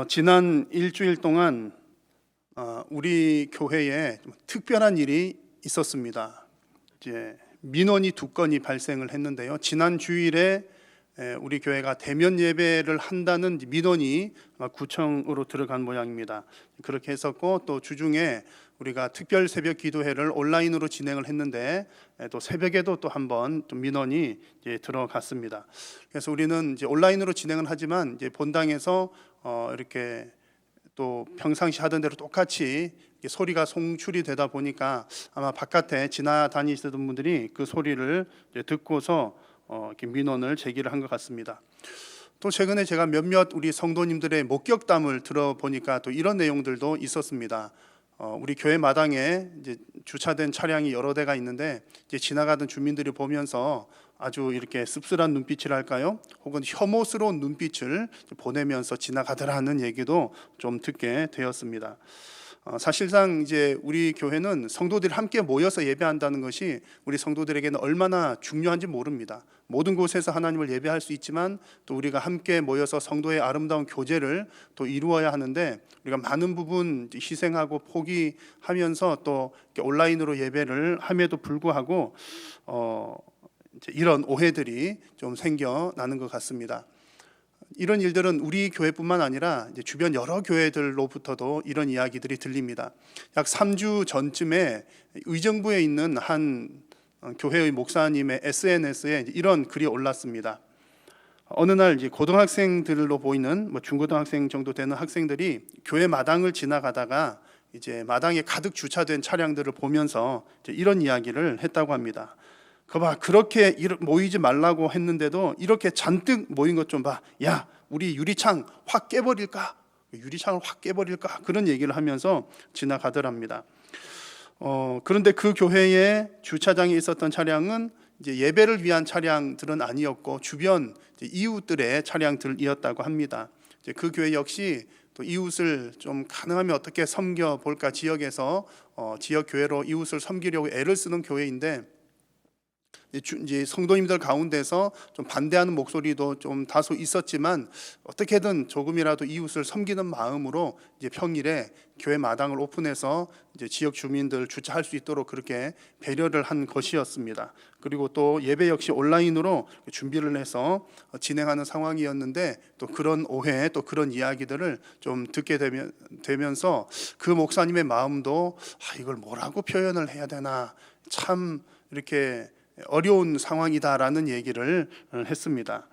지난 일주일 동안 우리 교회에 좀 특별한 일이 있었습니다. 이제 민원이 2건이 발생을 했는데요. 지난 주일에 우리 교회가 대면 예배를 한다는 민원이 구청으로 들어간 모양입니다. 그렇게 했었고, 또 주중에 우리가 특별 새벽 기도회를 온라인으로 진행을 했는데 또 새벽에도 또 한번 또 민원이 이제 들어갔습니다. 그래서 우리는 이제 온라인으로 진행을 하지만 이제 본당에서 이렇게 또 평상시 하던 대로 똑같이 소리가 송출이 되다 보니까 아마 바깥에 지나다니시던 분들이 그 소리를 듣고서 이렇게 민원을 제기를 한 것 같습니다. 또 최근에 제가 몇몇 우리 성도님들의 목격담을 들어보니까 또 이런 내용들도 있었습니다. 우리 교회 마당에 이제 주차된 차량이 여러 대가 있는데 이제 지나가던 주민들이 보면서 아주 이렇게 씁쓸한 눈빛이랄까요? 혹은 혐오스러운 눈빛을 보내면서 지나가더라는 얘기도 좀 듣게 되었습니다. 사실상 이제 우리 교회는 성도들이 함께 모여서 예배한다는 것이 우리 성도들에게는 얼마나 중요한지 모릅니다. 모든 곳에서 하나님을 예배할 수 있지만 또 우리가 함께 모여서 성도의 아름다운 교제를 또 이루어야 하는데 우리가 많은 부분 희생하고 포기하면서 또 온라인으로 예배를 함에도 불구하고 이런 오해들이 좀 생겨나는 것 같습니다. 이런 일들은 우리 교회뿐만 아니라 이제 주변 여러 교회들로부터도 이런 이야기들이 들립니다. 약 3주 전쯤에 의정부에 있는 한 교회의 목사님의 SNS에 이런 글이 올랐습니다. 어느 날 이제 고등학생들로 보이는 중고등학생 정도 되는 학생들이 교회 마당을 지나가다가 이제 마당에 가득 주차된 차량들을 보면서 이제 이런 이야기를 했다고 합니다. 거봐, 그렇게 모이지 말라고 했는데도 이렇게 잔뜩 모인 것 좀 봐. 야, 우리 유리창 확 깨버릴까? 유리창을 확 깨버릴까? 그런 얘기를 하면서 지나가더랍니다. 그런데 그 교회에 주차장에 있었던 차량은 이제 예배를 위한 차량들은 아니었고 주변 이웃들의 차량들이었다고 합니다. 이제 그 교회 역시 또 이웃을 좀 가능하면 어떻게 섬겨 볼까, 지역에서 지역 교회로 이웃을 섬기려고 애를 쓰는 교회인데 이제 성도님들 가운데서 좀 반대하는 목소리도 좀 다소 있었지만 어떻게든 조금이라도 이웃을 섬기는 마음으로 이제 평일에 교회 마당을 오픈해서 이제 지역 주민들 주차할 수 있도록 그렇게 배려를 한 것이었습니다. 그리고 또 예배 역시 온라인으로 준비를 해서 진행하는 상황이었는데 또 그런 오해, 또 그런 이야기들을 좀 듣게 되면서 그 목사님의 마음도 이걸 뭐라고 표현을 해야 되나, 참 이렇게 어려운 상황이다라는 얘기를 했습니다.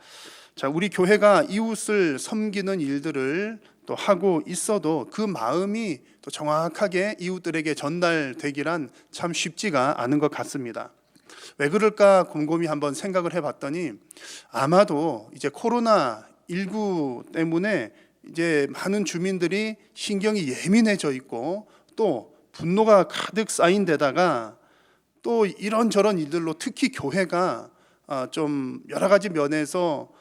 자, 우리 교회가 이웃을 섬기는 일들을 또 하고 있어도 그 마음이 또 정확하게 이웃들에게 전달되기란 참 쉽지가 않은 것 같습니다. 왜 그럴까 곰곰이 한번 생각을 해봤더니 아마도 이제 코로나19 때문에 이제 많은 주민들이 신경이 예민해져 있고 또 분노가 가득 쌓인 데다가 또 이런저런 일들로 특히 교회가 좀 여러 가지 면에서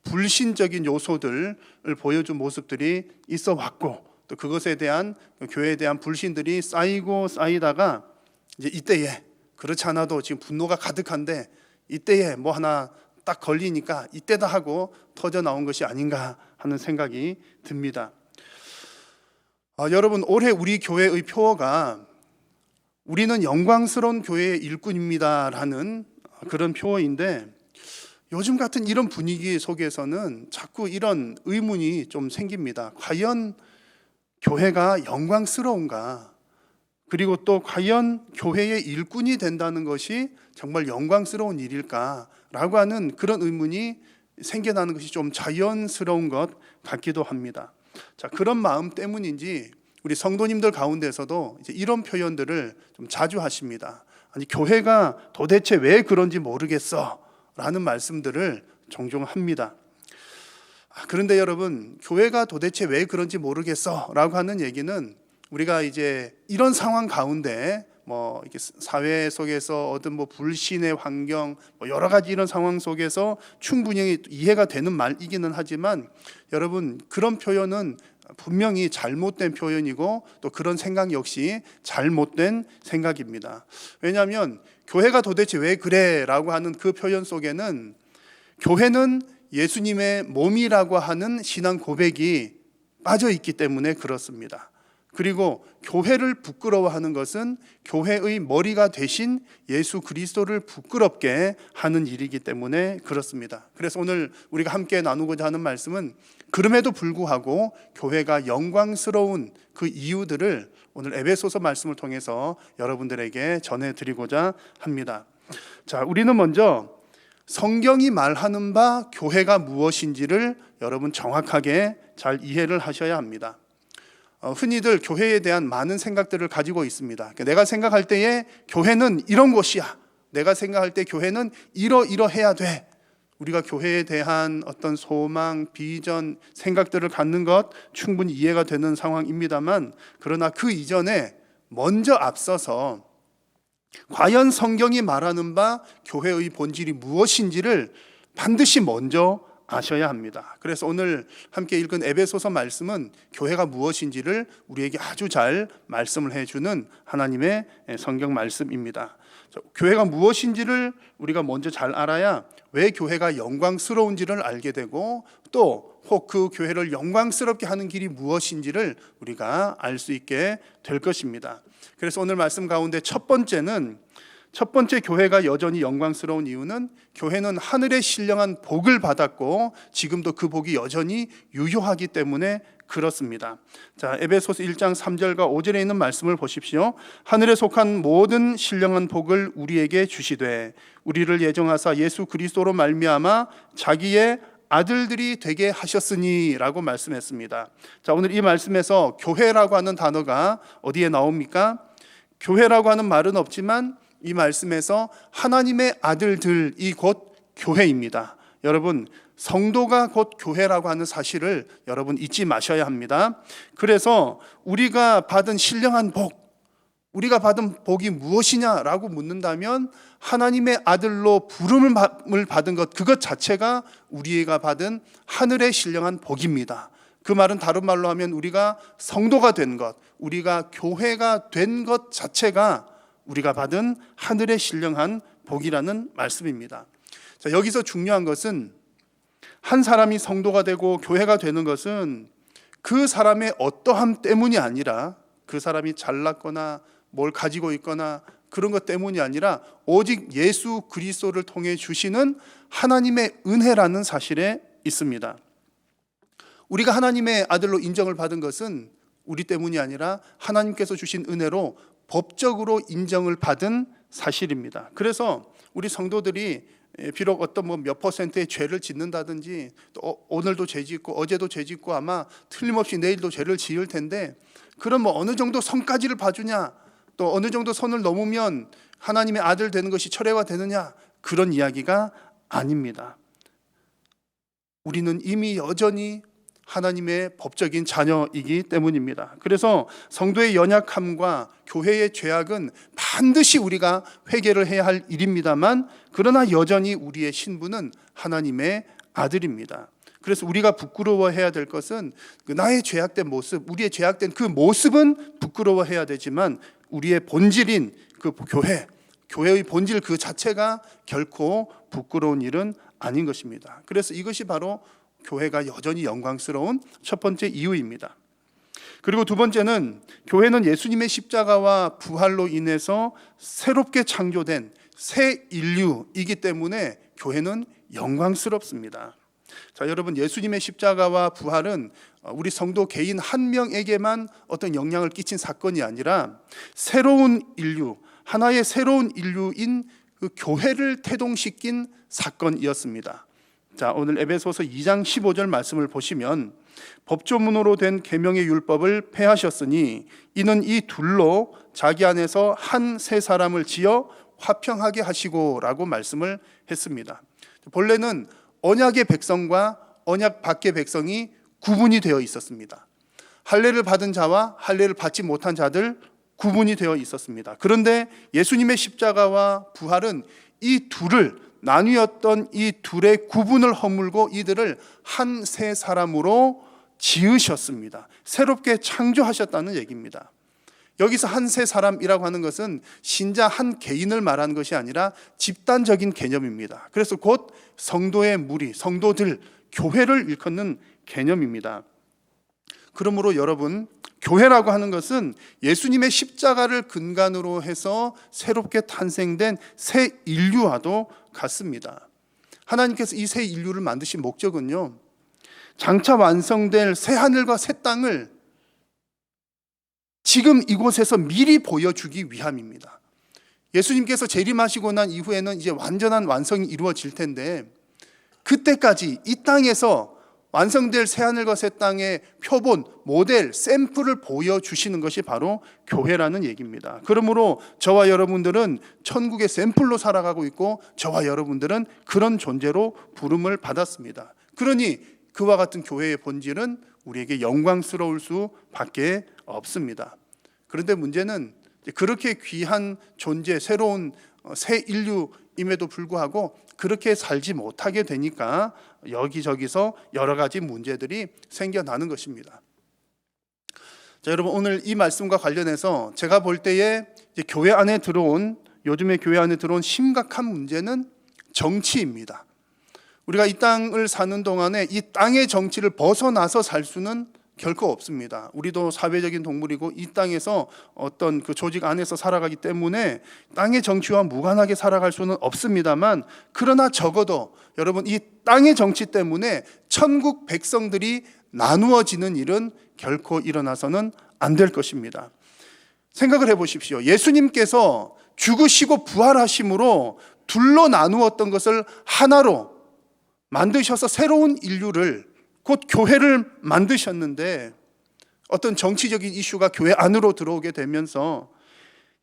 불신적인 요소들을 보여준 모습들이 있어 왔고 또 그것에 대한 교회에 대한 불신들이 쌓이고 쌓이다가 이제 이때에 그렇지 않아도 지금 분노가 가득한데 이때에 뭐 하나 딱 걸리니까 이때다 하고 터져 나온 것이 아닌가 하는 생각이 듭니다. 여러분, 올해 우리 교회의 표어가 우리는 영광스러운 교회의 일꾼입니다라는 그런 표어인데 요즘 같은 이런 분위기 속에서는 자꾸 이런 의문이 좀 생깁니다. 과연 교회가 영광스러운가? 그리고 또 과연 교회의 일꾼이 된다는 것이 정말 영광스러운 일일까라고 하는 그런 의문이 생겨나는 것이 좀 자연스러운 것 같기도 합니다. 자, 그런 마음 때문인지 우리 성도님들 가운데서도 이제 이런 표현들을 좀 자주 하십니다. 아니, 교회가 도대체 왜 그런지 모르겠어 라는 말씀들을 종종 합니다. 그런데 여러분, 교회가 도대체 왜 그런지 모르겠어 라고 하는 얘기는 우리가 이제 이런 상황 가운데 이렇게 사회 속에서 얻은 불신의 환경, 여러 가지 이런 상황 속에서 충분히 이해가 되는 말이기는 하지만 여러분, 그런 표현은 분명히 잘못된 표현이고 또 그런 생각 역시 잘못된 생각입니다. 왜냐하면 교회가 도대체 왜 그래 라고 하는 그 표현 속에는 교회는 예수님의 몸이라고 하는 신앙 고백이 빠져 있기 때문에 그렇습니다. 그리고 교회를 부끄러워하는 것은 교회의 머리가 되신 예수 그리스도를 부끄럽게 하는 일이기 때문에 그렇습니다. 그래서 오늘 우리가 함께 나누고자 하는 말씀은 그럼에도 불구하고 교회가 영광스러운 그 이유들을 오늘 에베소서 말씀을 통해서 여러분들에게 전해드리고자 합니다. 자, 우리는 먼저 성경이 말하는 바 교회가 무엇인지를 여러분 정확하게 잘 이해를 하셔야 합니다. 흔히들 교회에 대한 많은 생각들을 가지고 있습니다. 내가 생각할 때에 교회는 이런 곳이야. 내가 생각할 때 교회는 이러해야 돼. 우리가 교회에 대한 어떤 소망, 비전, 생각들을 갖는 것 충분히 이해가 되는 상황입니다만, 그러나 그 이전에 먼저 앞서서 과연 성경이 말하는 바 교회의 본질이 무엇인지를 반드시 먼저 아셔야 합니다. 그래서 오늘 함께 읽은 에베소서 말씀은 교회가 무엇인지를 우리에게 아주 잘 말씀을 해주는 하나님의 성경 말씀입니다. 교회가 무엇인지를 우리가 먼저 잘 알아야 왜 교회가 영광스러운지를 알게 되고 또 혹 그 교회를 영광스럽게 하는 길이 무엇인지를 우리가 알 수 있게 될 것입니다. 그래서 오늘 말씀 가운데 첫 번째 교회가 여전히 영광스러운 이유는 교회는 하늘의 신령한 복을 받았고 지금도 그 복이 여전히 유효하기 때문에 그렇습니다. 자, 에베소서 1장 3절과 5절에 있는 말씀을 보십시오. 하늘에 속한 모든 신령한 복을 우리에게 주시되 우리를 예정하사 예수 그리스도로 말미암아 자기의 아들들이 되게 하셨으니 라고 말씀했습니다. 자, 오늘 이 말씀에서 교회라고 하는 단어가 어디에 나옵니까? 교회라고 하는 말은 없지만 이 말씀에서 하나님의 아들들이 곧 교회입니다. 여러분, 성도가 곧 교회라고 하는 사실을 여러분 잊지 마셔야 합니다. 그래서 우리가 받은 신령한 복, 우리가 받은 복이 무엇이냐라고 묻는다면 하나님의 아들로 부름을 받은 것, 그것 자체가 우리가 받은 하늘의 신령한 복입니다. 그 말은 다른 말로 하면 우리가 성도가 된 것, 우리가 교회가 된 것 자체가 우리가 받은 하늘의 신령한 복이라는 말씀입니다. 자, 여기서 중요한 것은 한 사람이 성도가 되고 교회가 되는 것은 그 사람의 어떠함 때문이 아니라 그 사람이 잘났거나 뭘 가지고 있거나 그런 것 때문이 아니라 오직 예수 그리스도를 통해 주시는 하나님의 은혜라는 사실에 있습니다. 우리가 하나님의 아들로 인정을 받은 것은 우리 때문이 아니라 하나님께서 주신 은혜로 법적으로 인정을 받은 사실입니다. 그래서 우리 성도들이 비록 어떤 몇 퍼센트의 죄를 짓는다든지 또 오늘도 죄 짓고 어제도 죄 짓고 아마 틀림없이 내일도 죄를 지을 텐데 그럼 어느 정도 선까지를 봐주냐, 또 어느 정도 선을 넘으면 하나님의 아들 되는 것이 철회가 되느냐, 그런 이야기가 아닙니다. 우리는 이미 여전히 하나님의 법적인 자녀이기 때문입니다. 그래서 성도의 연약함과 교회의 죄악은 반드시 우리가 회개를 해야 할 일입니다만, 그러나 여전히 우리의 신분은 하나님의 아들입니다. 그래서 우리가 부끄러워해야 될 것은 나의 죄악된 모습, 우리의 죄악된 그 모습은 부끄러워해야 되지만 우리의 본질인 그 교회의 본질 그 자체가 결코 부끄러운 일은 아닌 것입니다. 그래서 이것이 바로 교회가 여전히 영광스러운 첫 번째 이유입니다. 그리고 두 번째는 교회는 예수님의 십자가와 부활로 인해서 새롭게 창조된 새 인류이기 때문에 교회는 영광스럽습니다. 자, 여러분, 예수님의 십자가와 부활은 우리 성도 개인 한 명에게만 어떤 영향을 끼친 사건이 아니라 새로운 인류, 하나의 새로운 인류인 그 교회를 태동시킨 사건이었습니다. 자, 오늘 에베소서 2장 15절 말씀을 보시면 법조문으로 된 계명의 율법을 폐하셨으니 이는 이 둘로 자기 안에서 한 새 사람을 지어 화평하게 하시고 라고 말씀을 했습니다. 본래는 언약의 백성과 언약 밖의 백성이 구분이 되어 있었습니다. 할례를 받은 자와 할례를 받지 못한 자들 구분이 되어 있었습니다. 그런데 예수님의 십자가와 부활은 이 둘을 나뉘었던 이 둘의 구분을 허물고 이들을 한 새 사람으로 지으셨습니다. 새롭게 창조하셨다는 얘기입니다. 여기서 한 세 사람이라고 하는 것은 신자 한 개인을 말하는 것이 아니라 집단적인 개념입니다. 그래서 곧 성도의 무리, 성도들, 교회를 일컫는 개념입니다. 그러므로 여러분, 교회라고 하는 것은 예수님의 십자가를 근간으로 해서 새롭게 탄생된 새 인류와도 같습니다. 하나님께서 이 새 인류를 만드신 목적은요, 장차 완성될 새 하늘과 새 땅을 지금 이곳에서 미리 보여주기 위함입니다. 예수님께서 재림하시고 난 이후에는 이제 완전한 완성이 이루어질 텐데, 그때까지 이 땅에서 완성될 새하늘과 새 땅의 표본, 모델, 샘플을 보여주시는 것이 바로 교회라는 얘기입니다. 그러므로 저와 여러분들은 천국의 샘플로 살아가고 있고, 저와 여러분들은 그런 존재로 부름을 받았습니다. 그러니 그와 같은 교회의 본질은 우리에게 영광스러울 수밖에 없습니다. 그런데 문제는 그렇게 귀한 존재, 새로운 새 인류임에도 불구하고 그렇게 살지 못하게 되니까 여기저기서 여러 가지 문제들이 생겨나는 것입니다. 자, 여러분, 오늘 이 말씀과 관련해서 제가 볼 때에 이제 요즘에 교회 안에 들어온 심각한 문제는 정치입니다. 우리가 이 땅을 사는 동안에 이 땅의 정치를 벗어나서 살 수는 결코 없습니다. 우리도 사회적인 동물이고 이 땅에서 어떤 그 조직 안에서 살아가기 때문에 땅의 정치와 무관하게 살아갈 수는 없습니다만, 그러나 적어도 여러분, 이 땅의 정치 때문에 천국 백성들이 나누어지는 일은 결코 일어나서는 안 될 것입니다. 생각을 해보십시오. 예수님께서 죽으시고 부활하심으로 둘로 나누었던 것을 하나로 만드셔서 새로운 인류를, 곧 교회를 만드셨는데, 어떤 정치적인 이슈가 교회 안으로 들어오게 되면서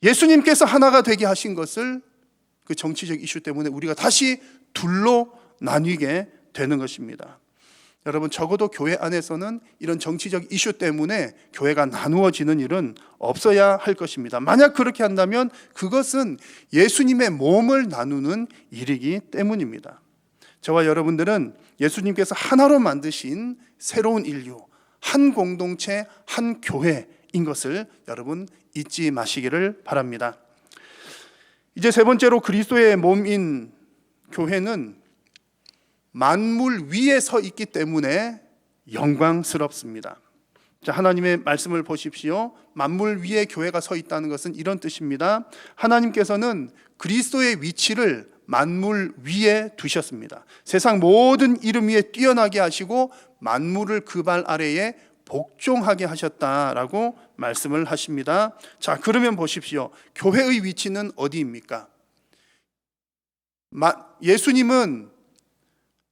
예수님께서 하나가 되게 하신 것을 그 정치적 이슈 때문에 우리가 다시 둘로 나뉘게 되는 것입니다. 여러분, 적어도 교회 안에서는 이런 정치적 이슈 때문에 교회가 나누어지는 일은 없어야 할 것입니다. 만약 그렇게 한다면 그것은 예수님의 몸을 나누는 일이기 때문입니다. 저와 여러분들은 예수님께서 하나로 만드신 새로운 인류, 한 공동체, 한 교회인 것을 여러분 잊지 마시기를 바랍니다. 이제 세 번째로, 그리스도의 몸인 교회는 만물 위에 서 있기 때문에 영광스럽습니다. 자, 하나님의 말씀을 보십시오. 만물 위에 교회가 서 있다는 것은 이런 뜻입니다. 하나님께서는 그리스도의 위치를 만물 위에 두셨습니다. 세상 모든 이름 위에 뛰어나게 하시고 만물을 그 발 아래에 복종하게 하셨다라고 말씀을 하십니다. 자, 그러면 보십시오. 교회의 위치는 어디입니까? 예수님은,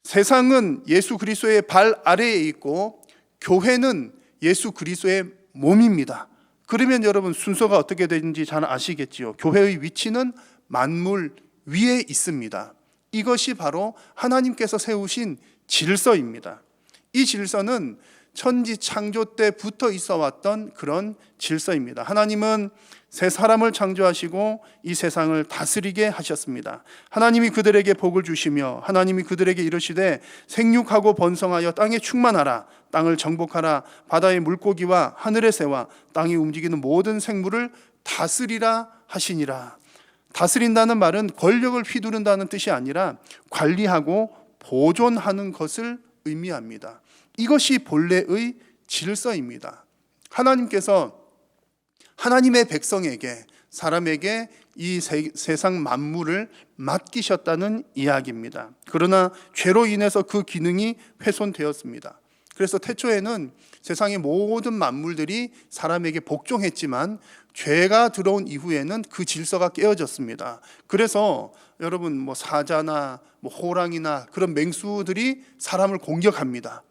세상은 예수 그리스도의 발 아래에 있고 교회는 예수 그리스도의 몸입니다. 그러면 여러분, 순서가 어떻게 되는지 잘 아시겠지요. 교회의 위치는 만물 위에 있습니다. 이것이 바로 하나님께서 세우신 질서입니다. 이 질서는 천지 창조 때부터 있어 왔던 그런 질서입니다. 하나님은 새 사람을 창조하시고 이 세상을 다스리게 하셨습니다. 하나님이 그들에게 복을 주시며 하나님이 그들에게 이르시되 생육하고 번성하여 땅에 충만하라, 땅을 정복하라, 바다의 물고기와 하늘의 새와 땅이 움직이는 모든 생물을 다스리라 하시니라. 다스린다는 말은 권력을 휘두른다는 뜻이 아니라 관리하고 보존하는 것을 의미합니다. 이것이 본래의 질서입니다. 하나님께서 하나님의 백성에게, 사람에게 이 세상 만물을 맡기셨다는 이야기입니다. 그러나 죄로 인해서 그 기능이 훼손되었습니다. 그래서 태초에는 세상의 모든 만물들이 사람에게 복종했지만 죄가 들어온 이후에는 그 질서가 깨어졌습니다. 그래서 여러분, 사자나 호랑이나 그런 맹수들이 사람을 공격합니다.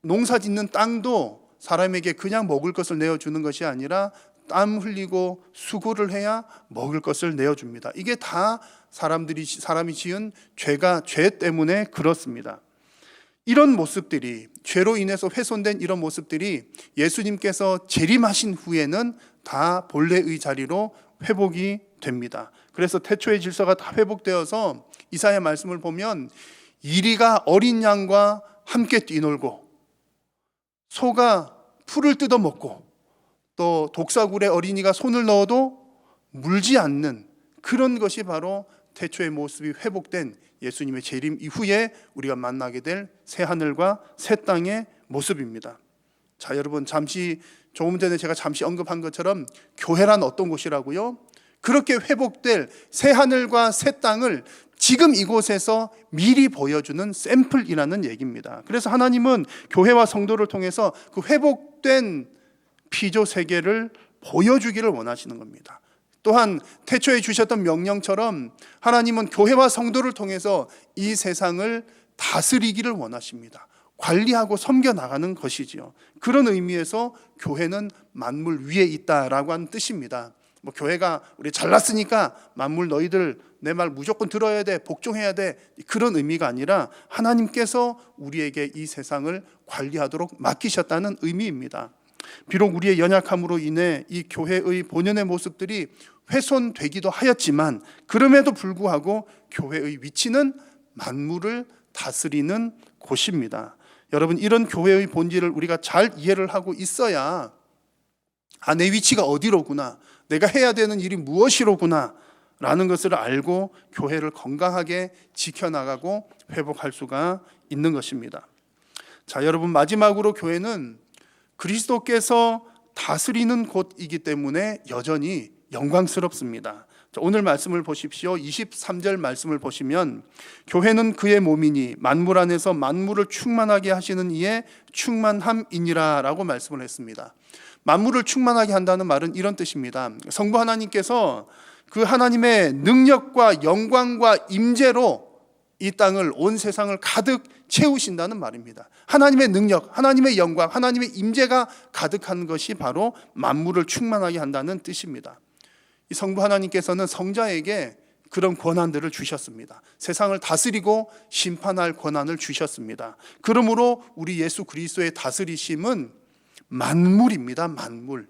농사 짓는 땅도 사람에게 그냥 먹을 것을 내어주는 것이 아니라 땀 흘리고 수고를 해야 먹을 것을 내어줍니다. 이게 다 사람이 지은 죄 때문에 그렇습니다. 이런 모습들이, 죄로 인해서 훼손된 이런 모습들이 예수님께서 재림하신 후에는 다 본래의 자리로 회복이 됩니다. 그래서 태초의 질서가 다 회복되어서 이사야 말씀을 보면 이리가 어린 양과 함께 뛰놀고 소가 풀을 뜯어먹고 또 독사굴에 어린이가 손을 넣어도 물지 않는 그런 것이 바로 태초의 모습이 회복된 예수님의 재림 이후에 우리가 만나게 될 새 하늘과 새 땅의 모습입니다. 자, 여러분, 조금 전에 제가 잠시 언급한 것처럼 교회란 어떤 곳이라고요? 그렇게 회복될 새 하늘과 새 땅을 지금 이곳에서 미리 보여주는 샘플이라는 얘기입니다. 그래서 하나님은 교회와 성도를 통해서 그 회복된 피조 세계를 보여주기를 원하시는 겁니다. 또한 태초에 주셨던 명령처럼 하나님은 교회와 성도를 통해서 이 세상을 다스리기를 원하십니다. 관리하고 섬겨나가는 것이지요. 그런 의미에서 교회는 만물 위에 있다라고 하는 뜻입니다. 교회가 우리 잘났으니까 만물 너희들 내 말 무조건 들어야 돼, 복종해야 돼, 그런 의미가 아니라 하나님께서 우리에게 이 세상을 관리하도록 맡기셨다는 의미입니다. 비록 우리의 연약함으로 인해 이 교회의 본연의 모습들이 훼손되기도 하였지만 그럼에도 불구하고 교회의 위치는 만물을 다스리는 곳입니다. 여러분, 이런 교회의 본질을 우리가 잘 이해를 하고 있어야 내 위치가 어디로구나, 내가 해야 되는 일이 무엇이로구나 라는 것을 알고 교회를 건강하게 지켜나가고 회복할 수가 있는 것입니다. 자, 여러분, 마지막으로 교회는 그리스도께서 다스리는 곳이기 때문에 여전히 영광스럽습니다. 자, 오늘 말씀을 보십시오. 23절 말씀을 보시면 교회는 그의 몸이니 만물 안에서 만물을 충만하게 하시는 이의 충만함이니라 라고 말씀을 했습니다. 만물을 충만하게 한다는 말은 이런 뜻입니다. 성부 하나님께서 그 하나님의 능력과 영광과 임재로 이 땅을, 온 세상을 가득 채우신다는 말입니다. 하나님의 능력, 하나님의 영광, 하나님의 임재가 가득한 것이 바로 만물을 충만하게 한다는 뜻입니다. 이 성부 하나님께서는 성자에게 그런 권한들을 주셨습니다. 세상을 다스리고 심판할 권한을 주셨습니다. 그러므로 우리 예수 그리스도의 다스리심은 만물입니다. 만물.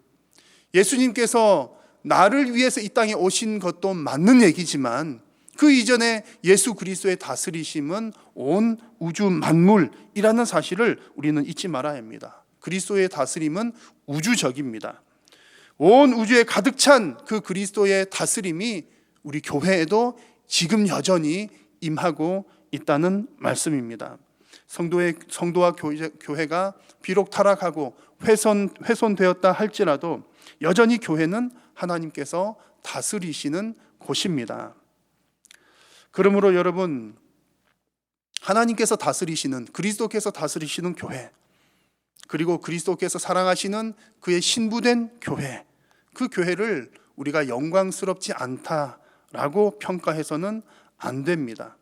예수님께서 나를 위해서 이 땅에 오신 것도 맞는 얘기지만 그 이전에 예수 그리스도의 다스리심은 온 우주 만물이라는 사실을 우리는 잊지 말아야 합니다. 그리스도의 다스림은 우주적입니다. 온 우주에 가득 찬 그 그리스도의 다스림이 우리 교회에도 지금 여전히 임하고 있다는 말씀입니다. 성도와 교회가 비록 타락하고 훼손되었다 할지라도 여전히 교회는 하나님께서 다스리시는 곳입니다. 그러므로 여러분, 하나님께서 다스리시는, 그리스도께서 다스리시는 교회, 그리고 그리스도께서 사랑하시는 그의 신부된 교회, 그 교회를 우리가 영광스럽지 않다라고 평가해서는 안 됩니다.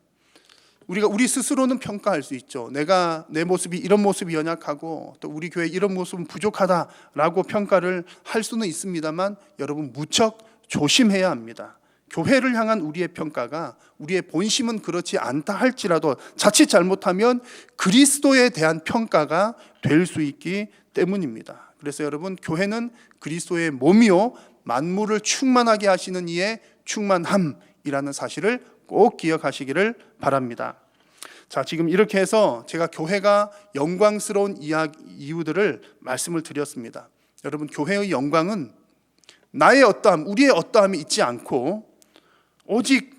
우리 스스로는 평가할 수 있죠. 내 모습이 이런 모습이 연약하고 또 우리 교회 이런 모습은 부족하다라고 평가를 할 수는 있습니다만 여러분, 무척 조심해야 합니다. 교회를 향한 우리의 평가가 우리의 본심은 그렇지 않다 할지라도 자칫 잘못하면 그리스도에 대한 평가가 될 수 있기 때문입니다. 그래서 여러분, 교회는 그리스도의 몸이요 만물을 충만하게 하시는 이의 충만함이라는 사실을 꼭 기억하시기를 바랍니다. 자, 지금 이렇게 해서 제가 교회가 영광스러운 이유들을 말씀을 드렸습니다. 여러분, 교회의 영광은 나의 어떠함, 우리의 어떠함이 있지 않고 오직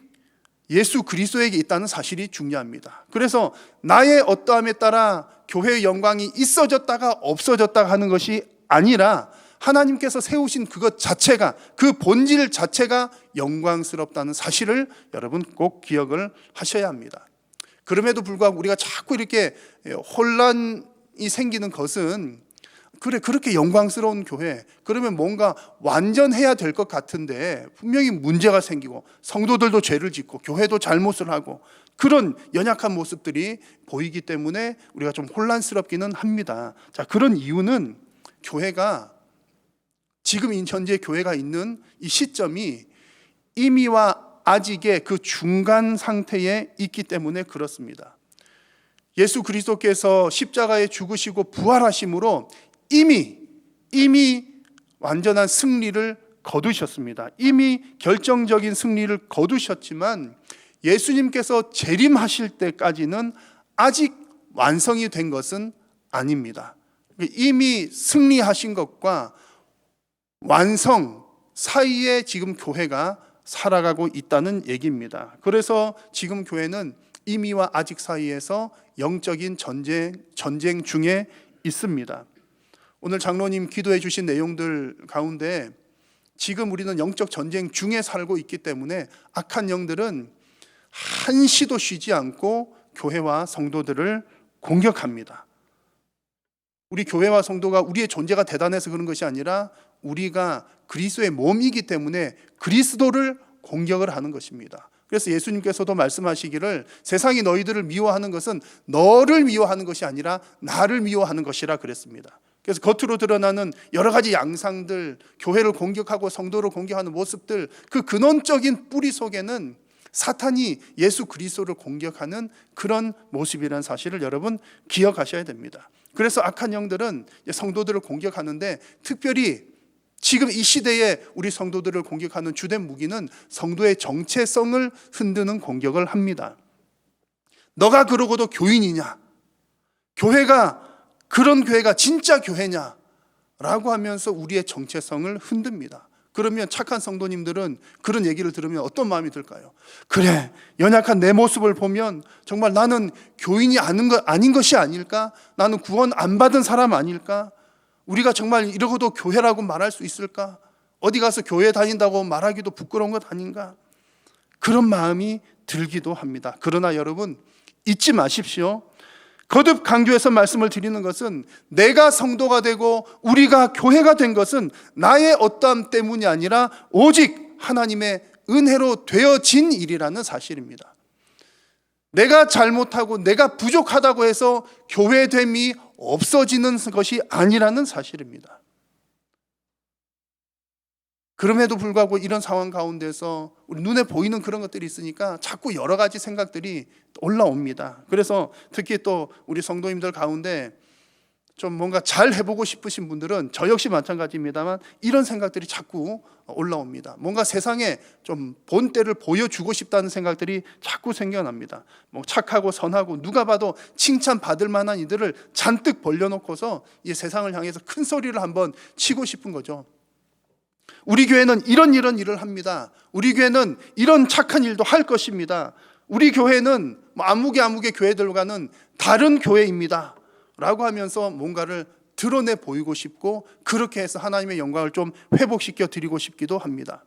예수 그리스도에게 있다는 사실이 중요합니다. 그래서 나의 어떠함에 따라 교회의 영광이 있어졌다가 없어졌다가 하는 것이 아니라 하나님께서 세우신 그것 자체가, 그 본질 자체가 영광스럽다는 사실을 여러분 꼭 기억을 하셔야 합니다. 그럼에도 불구하고 우리가 자꾸 이렇게 혼란이 생기는 것은, 그렇게 영광스러운 교회, 그러면 뭔가 완전해야 될 것 같은데 분명히 문제가 생기고 성도들도 죄를 짓고 교회도 잘못을 하고 그런 연약한 모습들이 보이기 때문에 우리가 좀 혼란스럽기는 합니다. 자, 그런 이유는 교회가 지금 현재 교회가 있는 이 시점이 이미와 아직의 그 중간 상태에 있기 때문에 그렇습니다. 예수 그리스도께서 십자가에 죽으시고 부활하심으로 이미 완전한 승리를 거두셨습니다. 이미 결정적인 승리를 거두셨지만 예수님께서 재림하실 때까지는 아직 완성이 된 것은 아닙니다. 이미 승리하신 것과 완성 사이에 지금 교회가 살아가고 있다는 얘기입니다. 그래서 지금 교회는 이미와 아직 사이에서 영적인 전쟁 중에 있습니다. 오늘 장로님 기도해 주신 내용들 가운데 지금 우리는 영적 전쟁 중에 살고 있기 때문에 악한 영들은 한시도 쉬지 않고 교회와 성도들을 공격합니다. 우리 교회와 성도가 우리의 존재가 대단해서 그런 것이 아니라 우리가 그리스도의 몸이기 때문에 그리스도를 공격을 하는 것입니다. 그래서 예수님께서도 말씀하시기를 세상이 너희들을 미워하는 것은 너를 미워하는 것이 아니라 나를 미워하는 것이라 그랬습니다. 그래서 겉으로 드러나는 여러 가지 양상들, 교회를 공격하고 성도를 공격하는 모습들, 그 근원적인 뿌리 속에는 사탄이 예수 그리스도를 공격하는 그런 모습이라는 사실을 여러분 기억하셔야 됩니다. 그래서 악한 영들은 성도들을 공격하는데 특별히 지금 이 시대에 우리 성도들을 공격하는 주된 무기는 성도의 정체성을 흔드는 공격을 합니다. 너가 그러고도 교인이냐? 교회가 그런 교회가 진짜 교회냐? 라고 하면서 우리의 정체성을 흔듭니다. 그러면 착한 성도님들은 그런 얘기를 들으면 어떤 마음이 들까요? 그래, 연약한 내 모습을 보면 정말 나는 교인이 아닌 것이 아닐까? 나는 구원 안 받은 사람 아닐까? 우리가 정말 이러고도 교회라고 말할 수 있을까? 어디 가서 교회 다닌다고 말하기도 부끄러운 것 아닌가? 그런 마음이 들기도 합니다. 그러나 여러분 잊지 마십시오. 거듭 강조해서 말씀을 드리는 것은 내가 성도가 되고 우리가 교회가 된 것은 나의 어떠함 때문이 아니라 오직 하나님의 은혜로 되어진 일이라는 사실입니다. 내가 잘못하고 내가 부족하다고 해서 교회됨이 없어지는 것이 아니라는 사실입니다. 그럼에도 불구하고 이런 상황 가운데서 우리 눈에 보이는 그런 것들이 있으니까 자꾸 여러 가지 생각들이 올라옵니다. 그래서 특히 또 우리 성도님들 가운데 좀 뭔가 잘 해보고 싶으신 분들은 저 역시 마찬가지입니다만 이런 생각들이 자꾸 올라옵니다. 뭔가 세상에 좀 본때를 보여주고 싶다는 생각들이 자꾸 생겨납니다. 뭐 착하고 선하고 누가 봐도 칭찬받을 만한 이들을 잔뜩 벌려놓고서 이 세상을 향해서 큰 소리를 한번 치고 싶은 거죠. 우리 교회는 이런 일을 합니다. 우리 교회는 이런 착한 일도 할 것입니다. 우리 교회는 아무개 교회들과는 다른 교회입니다. 라고 하면서 뭔가를 드러내 보이고 싶고 그렇게 해서 하나님의 영광을 좀 회복시켜 드리고 싶기도 합니다.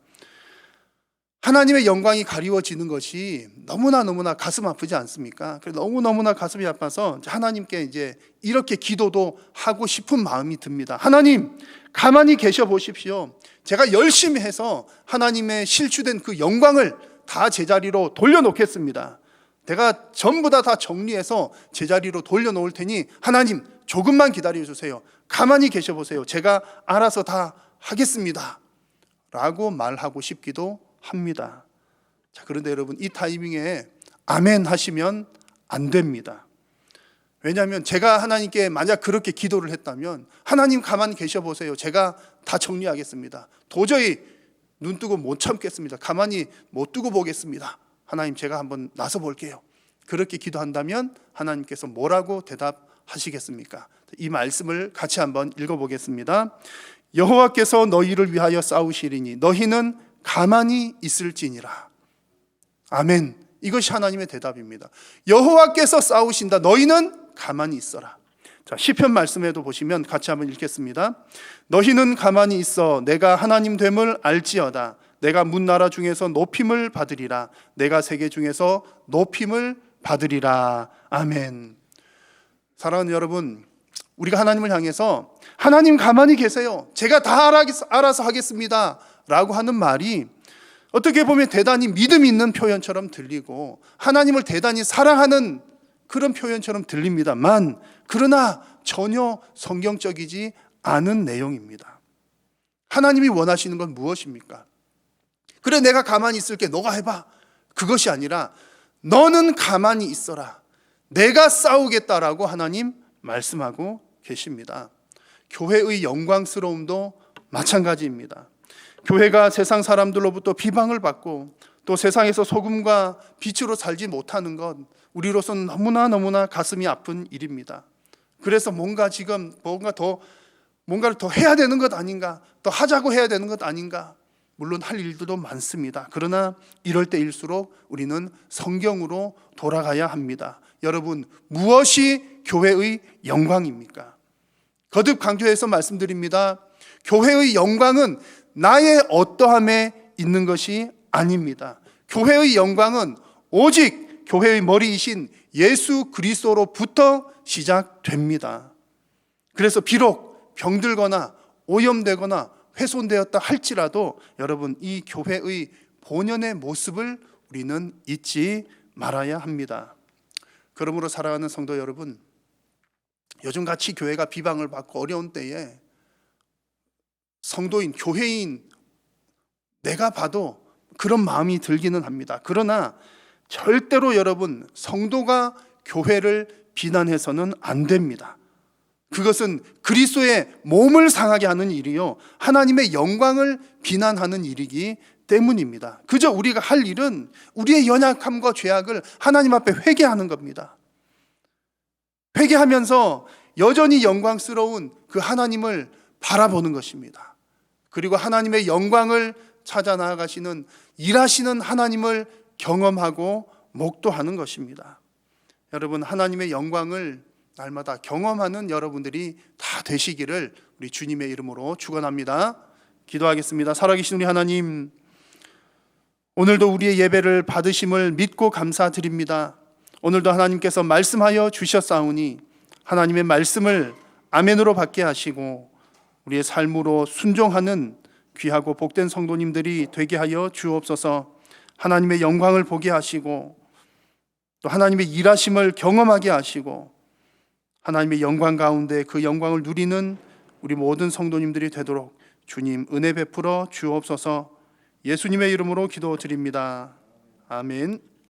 하나님의 영광이 가리워지는 것이 너무나 가슴 아프지 않습니까? 너무나 가슴이 아파서 하나님께 이제 이렇게 기도도 하고 싶은 마음이 듭니다. 하나님, 가만히 계셔 보십시오. 제가 열심히 해서 하나님의 실추된 그 영광을 다 제자리로 돌려놓겠습니다. 내가 전부 다 정리해서 제자리로 돌려놓을 테니 하나님 조금만 기다려주세요. 가만히 계셔 보세요. 제가 알아서 다 하겠습니다. 라고 말하고 싶기도 합니다. 자, 그런데 여러분 이 타이밍에 아멘 하시면 안 됩니다. 왜냐하면 제가 하나님께 만약 그렇게 기도를 했다면 하나님 가만히 계셔 보세요. 제가 다 정리하겠습니다. 도저히 눈 뜨고 못 참겠습니다. 가만히 못 두고 보겠습니다. 하나님 제가 한번 나서 볼게요. 그렇게 기도한다면 하나님께서 뭐라고 대답하시겠습니까? 이 말씀을 같이 한번 읽어보겠습니다. 여호와께서 너희를 위하여 싸우시리니 너희는 가만히 있을지니라. 아멘. 이것이 하나님의 대답입니다. 여호와께서 싸우신다. 너희는 가만히 있어라. 자, 시편 말씀에도 보시면 같이 한번 읽겠습니다. 너희는 가만히 있어 내가 하나님 됨을 알지어다. 내가 문나라 중에서 높임을 받으리라. 내가 세계 중에서 높임을 받으리라. 아멘. 사랑하는 여러분, 우리가 하나님을 향해서 하나님 가만히 계세요. 제가 다 알아서 하겠습니다. 라고 하는 말이 어떻게 보면 대단히 믿음 있는 표현처럼 들리고 하나님을 대단히 사랑하는 그런 표현처럼 들립니다만 그러나 전혀 성경적이지 않은 내용입니다. 하나님이 원하시는 건 무엇입니까? 그래 내가 가만히 있을게 너가 해봐. 그것이 아니라 너는 가만히 있어라. 내가 싸우겠다라고 하나님 말씀하고 계십니다. 교회의 영광스러움도 마찬가지입니다. 교회가 세상 사람들로부터 비방을 받고 또 세상에서 소금과 빛으로 살지 못하는 것 우리로서는 너무나 가슴이 아픈 일입니다. 그래서 뭔가 더 뭔가를 더 해야 되는 것 아닌가, 더 하자고 해야 되는 것 아닌가. 물론 할 일들도 많습니다. 그러나 이럴 때일수록 우리는 성경으로 돌아가야 합니다. 여러분, 무엇이 교회의 영광입니까? 거듭 강조해서 말씀드립니다. 교회의 영광은 나의 어떠함에 있는 것이 아닙니다. 교회의 영광은 오직 교회의 머리이신 예수 그리스도로부터 시작됩니다. 그래서 비록 병들거나 오염되거나 훼손되었다 할지라도 여러분, 이 교회의 본연의 모습을 우리는 잊지 말아야 합니다. 그러므로 사랑하는 성도 여러분, 요즘같이 교회가 비방을 받고 어려운 때에 성도인, 교회인 내가 봐도 그런 마음이 들기는 합니다. 그러나 절대로 여러분, 성도가 교회를 비난해서는 안 됩니다. 그것은 그리스도의 몸을 상하게 하는 일이요, 하나님의 영광을 비난하는 일이기 때문입니다. 그저 우리가 할 일은 우리의 연약함과 죄악을 하나님 앞에 회개하는 겁니다. 회개하면서 여전히 영광스러운 그 하나님을 바라보는 것입니다. 그리고 하나님의 영광을 찾아 나아가시는, 일하시는 하나님을 경험하고 목도하는 것입니다. 여러분, 하나님의 영광을 날마다 경험하는 여러분들이 다 되시기를 우리 주님의 이름으로 축원합니다. 기도하겠습니다. 살아계신 우리 하나님, 오늘도 우리의 예배를 받으심을 믿고 감사드립니다. 오늘도 하나님께서 말씀하여 주셨사오니 하나님의 말씀을 아멘으로 받게 하시고 우리의 삶으로 순종하는 귀하고 복된 성도님들이 되게 하여 주옵소서. 하나님의 영광을 보게 하시고 또 하나님의 일하심을 경험하게 하시고 하나님의 영광 가운데 그 영광을 누리는 우리 모든 성도님들이 되도록 주님 은혜 베풀어 주옵소서. 예수님의 이름으로 기도드립니다. 아멘.